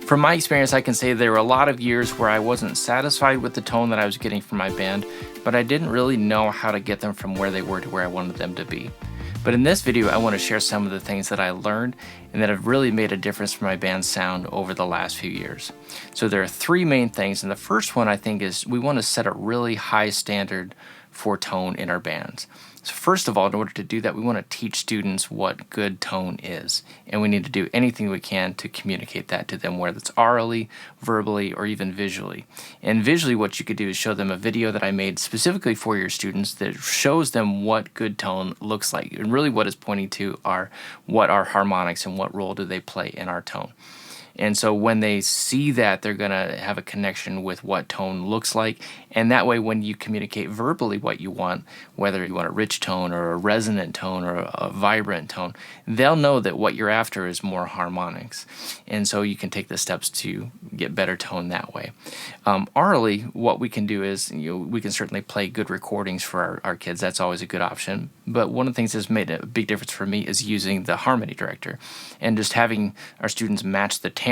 From my experience, I can say there were a lot of years where I wasn't satisfied with the tone that I was getting from my band, but I didn't really know how to get them from where they were to where I wanted them to be. But in this video, I want to share some of the things that I learned and that have really made a difference for my band's sound over the last few years. So there are three main things, and the first one I think is we want to set a really high standard for tone in our bands. So first of all, in order to do that, we want to teach students what good tone is, and we need to do anything we can to communicate that to them, whether it's orally, verbally, or even visually. And visually, what you could do is show them a video that I made specifically for your students that shows them what good tone looks like, and really what it's pointing to are what are harmonics and what role do they play in our tone. And so when they see that, they're going to have a connection with what tone looks like. And that way, when you communicate verbally what you want, whether you want a rich tone or a resonant tone or a vibrant tone, they'll know that what you're after is more harmonics. And so you can take the steps to get better tone that way. Orally, what we can do is we can certainly play good recordings for our kids. That's always a good option. But one of the things that's made a big difference for me is using the harmony director and just having our students match the timbre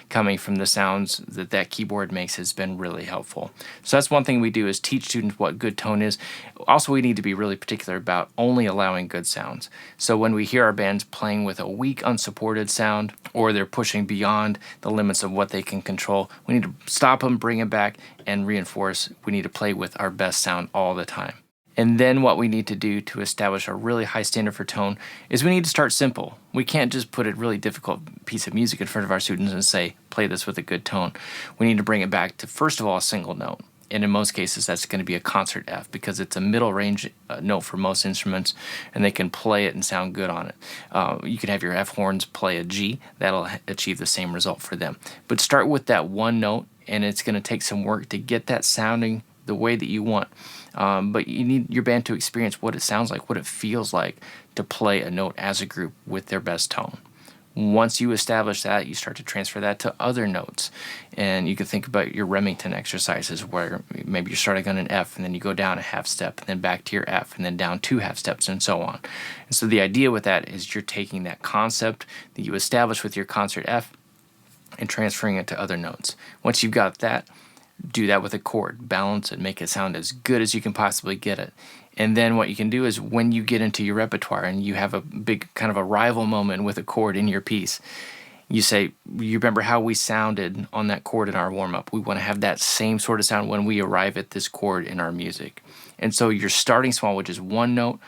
coming from the sounds that keyboard makes has been really helpful. So that's one thing we do is teach students what good tone is. Also, we need to be really particular about only allowing good sounds. So when we hear our bands playing with a weak, unsupported sound, or they're pushing beyond the limits of what they can control, we need to stop them, bring them back, and reinforce. We need to play with our best sound all the time. And then what we need to do to establish a really high standard for tone is we need to start simple. We can't just put a really difficult piece of music in front of our students and say, play this with a good tone. We need to bring it back to, first of all, a single note. And in most cases, that's going to be a concert F because it's a middle range note for most instruments, and they can play it and sound good on it. You can have your F horns play a G. That'll achieve the same result for them. But start with that one note, and it's going to take some work to get that sounding the way that you want. But you need your band to experience what it sounds like, what it feels like to play a note as a group with their best tone. Once you establish that, you start to transfer that to other notes. And you can think about your Remington exercises where maybe you're starting on an F and then you go down a half step and then back to your F and then down 2 half steps and so on. And so the idea with that is you're taking that concept that you establish with your concert F and transferring it to other notes. Once you've got that, do that with a chord, balance it, make it sound as good as you can possibly get it. And then what you can do is when you get into your repertoire and you have a big kind of a rival moment with a chord in your piece, you say, you remember how we sounded on that chord in our warm-up. We want to have that same sort of sound when we arrive at this chord in our music. And so you're starting small, which is one note,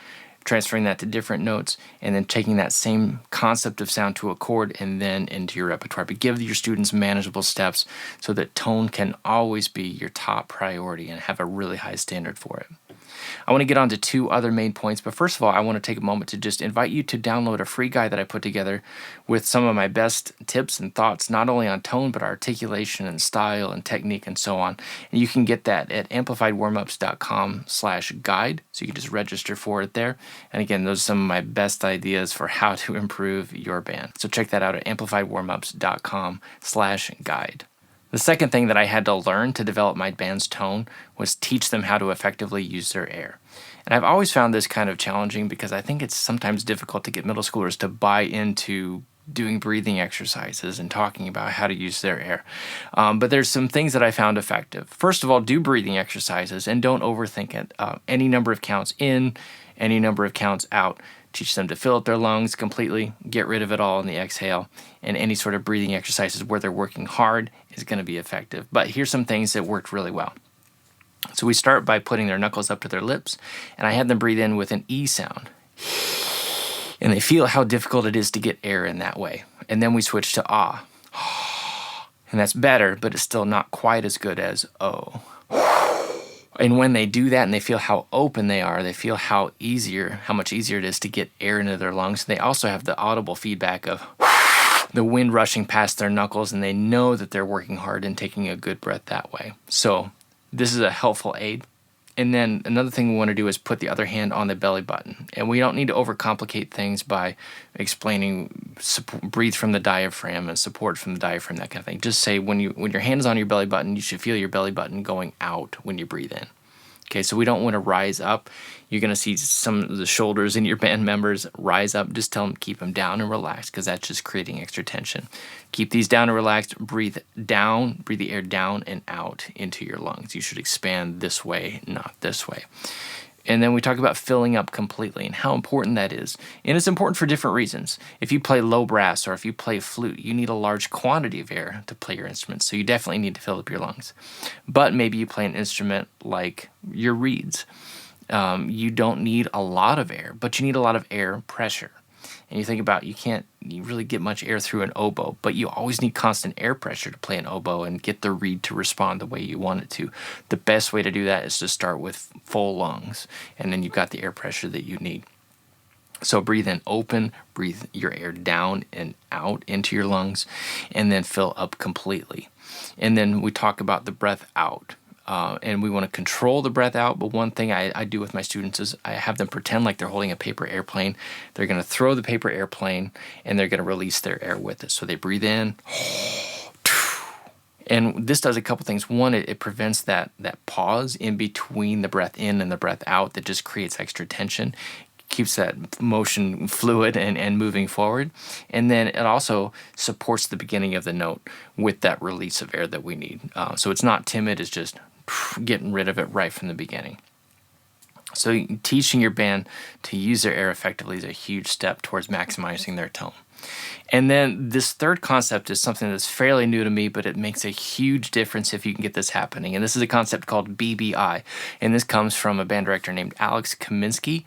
transferring that to different notes, and then taking that same concept of sound to a chord and then into your repertoire. But give your students manageable steps so that tone can always be your top priority and have a really high standard for it. I want to get on to 2 other main points, but first of all, I want to take a moment to just invite you to download a free guide that I put together with some of my best tips and thoughts, not only on tone, but articulation and style and technique and so on. And you can get that at amplifiedwarmups.com/guide, so you can just register for it there. And again, those are some of my best ideas for how to improve your band. So check that out at amplifiedwarmups.com/guide. The second thing that I had to learn to develop my band's tone was teach them how to effectively use their air. And I've always found this kind of challenging because I think it's sometimes difficult to get middle schoolers to buy into doing breathing exercises and talking about how to use their air. But there's some things that I found effective. First of all, do breathing exercises and don't overthink it. Any number of counts in, any number of counts out. Teach them to fill up their lungs completely, get rid of it all in the exhale, and any sort of breathing exercises where they're working hard is going to be effective. But here's some things that worked really well. So we start by putting their knuckles up to their lips, and I had them breathe in with an E sound. And they feel how difficult it is to get air in that way. And then we switch to ah. And that's better, but it's still not quite as good as oh. And when they do that and they feel how open they are, they feel how much easier it is to get air into their lungs. They also have the audible feedback of the wind rushing past their knuckles, and they know that they're working hard and taking a good breath that way. So this is a helpful aid. And then another thing we want to do is put the other hand on the belly button. And we don't need to overcomplicate things by explaining breathe from the diaphragm and support from the diaphragm, that kind of thing. Just say when your hand is on your belly button, you should feel your belly button going out when you breathe in. Okay, so we don't want to rise up. You're going to see some of the shoulders in your band members rise up. Just tell them keep them down and relaxed, because that's just creating extra tension. Keep these down and relaxed. Breathe down, breathe the air down and out into your lungs. You should expand this way, not this way. And then we talk about filling up completely and how important that is. And it's important for different reasons. If you play low brass or if you play flute, you need a large quantity of air to play your instrument. So you definitely need to fill up your lungs. But maybe you play an instrument like your reeds. You don't need a lot of air, but you need a lot of air pressure. And you think about, you really get much air through an oboe, but you always need constant air pressure to play an oboe and get the reed to respond the way you want it to. The best way to do that is to start with full lungs, and then you've got the air pressure that you need. So breathe in open, breathe your air down and out into your lungs, and then fill up completely. And then we talk about the breath out. And we want to control the breath out, but one thing I do with my students is I have them pretend like they're holding a paper airplane. They're going to throw the paper airplane, and they're going to release their air with it. So they breathe in, and this does a couple things. One, it prevents that pause in between the breath in and the breath out that just creates extra tension. Keeps that motion fluid and moving forward. And then it also supports the beginning of the note with that release of air that we need. So it's not timid, it's just getting rid of it right from the beginning. So teaching your band to use their air effectively is a huge step towards maximizing their tone. And then this third concept is something that's fairly new to me, but it makes a huge difference if you can get this happening. And this is a concept called BBI. And this comes from a band director named Alex Kaminsky.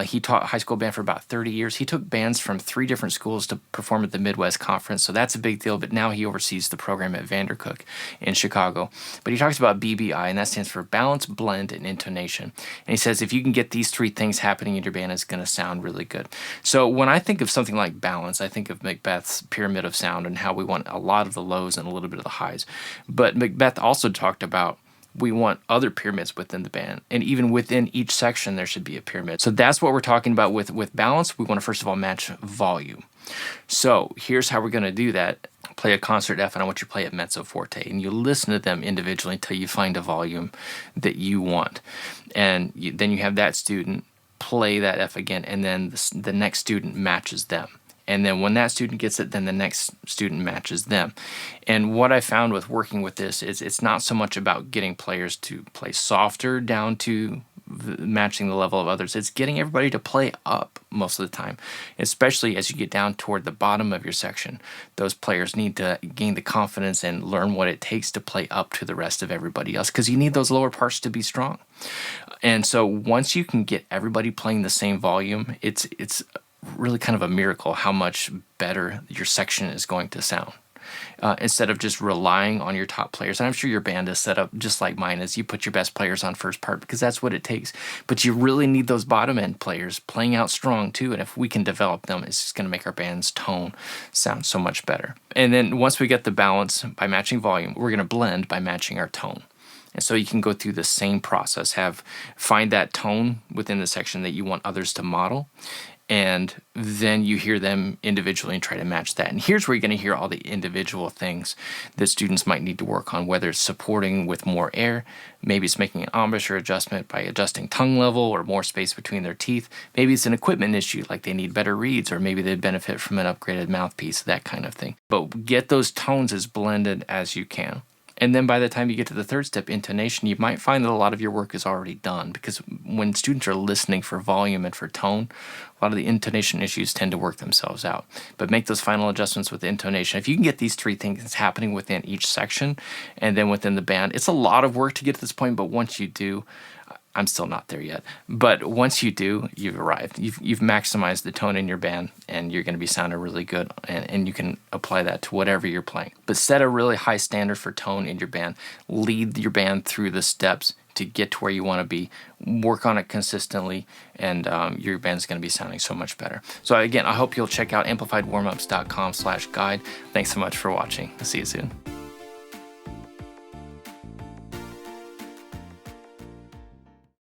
He taught high school band for about 30 years. He took bands from 3 different schools to perform at the Midwest Conference, so that's a big deal, but now he oversees the program at Vandercook in Chicago. But he talks about BBI, and that stands for balance, blend, and intonation. And he says if you can get these 3 things happening in your band, it's going to sound really good. So when I think of something like balance, I think of Macbeth's pyramid of sound and how we want a lot of the lows and a little bit of the highs. But Macbeth also talked about we want other pyramids within the band, and even within each section there should be a pyramid. So that's what we're talking about with balance. We want to first of all match volume. So here's how we're going to do that. Play a concert F, and I want you to play it mezzo forte, and you listen to them individually until you find a volume that you want. And then you have that student play that F again, and then the next student matches them. And then when that student gets it, then the next student matches them. And what I found with working with this is it's not so much about getting players to play softer down to matching the level of others. It's getting everybody to play up most of the time, especially as you get down toward the bottom of your section. Those players need to gain the confidence and learn what it takes to play up to the rest of everybody else, because you need those lower parts to be strong. And so once you can get everybody playing the same volume, it's really kind of a miracle how much better your section is going to sound. Instead of just relying on your top players. And I'm sure your band is set up just like mine is. You put your best players on first part because that's what it takes. But you really need those bottom end players playing out strong too. And if we can develop them, it's just going to make our band's tone sound so much better. And then once we get the balance by matching volume, we're going to blend by matching our tone. And so you can go through the same process, find that tone within the section that you want others to model, and then you hear them individually and try to match that. And here's where you're going to hear all the individual things that students might need to work on, whether it's supporting with more air, maybe it's making an embouchure adjustment by adjusting tongue level or more space between their teeth. Maybe it's an equipment issue, like they need better reeds, or maybe they'd benefit from an upgraded mouthpiece, that kind of thing. But get those tones as blended as you can. And then by the time you get to the third step, intonation, you might find that a lot of your work is already done, because when students are listening for volume and for tone, a lot of the intonation issues tend to work themselves out. But make those final adjustments with intonation. If you can get these 3 things happening within each section and then within the band, it's a lot of work to get to this point, but once you do, I'm still not there yet, but once you do, you've arrived. You've maximized the tone in your band, and you're going to be sounding really good, and you can apply that to whatever you're playing. But set a really high standard for tone in your band. Lead your band through the steps to get to where you want to be. Work on it consistently, and your band's going to be sounding so much better. So again, I hope you'll check out amplifiedwarmups.com/guide. Thanks so much for watching. I'll see you soon.